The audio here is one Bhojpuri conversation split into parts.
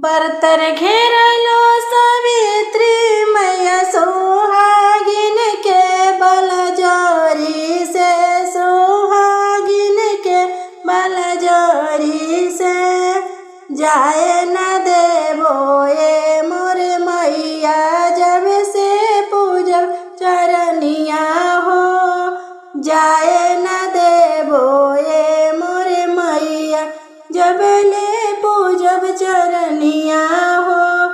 बर्तर घेरलो सावित्री मैया सुहागिन के बल जोरी से, सुहागिन के बल जोरी से। जाए न देवो ये मोर मैया जब से पूजब चरनिया हो। जाए न देवो ये मोर मैया जब ले पूजब चरनिया हो।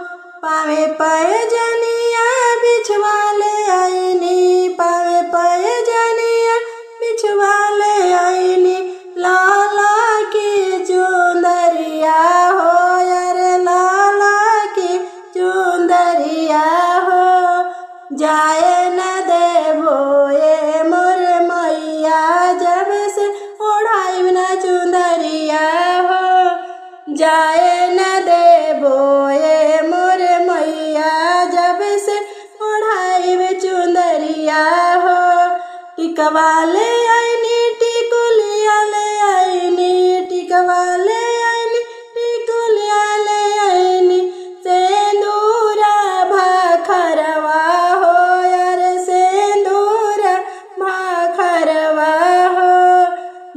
पावे पैजनिया बिछवा ले आईनी, पावे पैजनिया बिछवा ले आईनी। लाला की चुंदरिया हो यार, लाला की चुंदरिया हो। जाए न देवो ये मोर मैया जब से ओढ़ाई न चुंदरिया हो। जाए न देवो ये मोर मैया जब से ओढ़ाई चुंदरिया हो। टिकवा ले आईनी, टिकुलिया ले आईनी, टिकवा ले आईनी, टिकुलिया ले आईनी। सेंदूरा भाखरवा हो यार, सेंदूरा भाखरवा हो।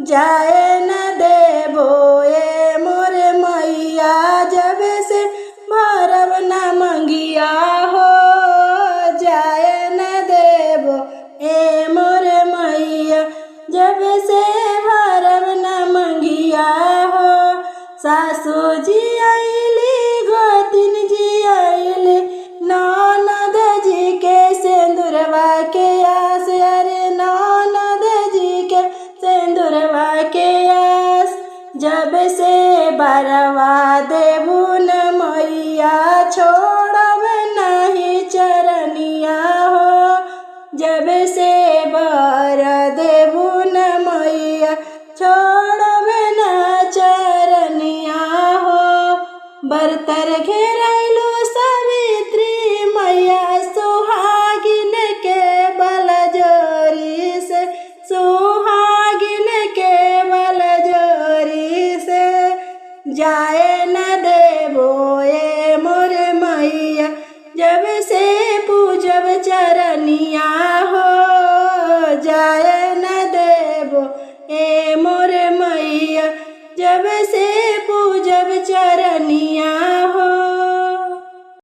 जाए न देवो ये मोर मैया जब से भरब न मंगिया हो। जाए न देवो ए मोर मैया जब से भरब न मंगिया हो। सासू जी आईली, गोतिन जी आईली, ननद जी के सिंदूरवा के आस, अरे ननद जी के सिंदूरवा के आस। जब से बरवा देबू न मैया छोड़ब नहीं चरनिया हो। जब से बर देबू न मैया छोड़ब न चरनिया हो। बर्तर घेरलो सावित्री मैया सुहागिन के बल जोरी से, सुहागिन के बल जोरी से। जाए न देवो ये मोर मैया जब से पूजब चरनिया हो। जाए न देवो ए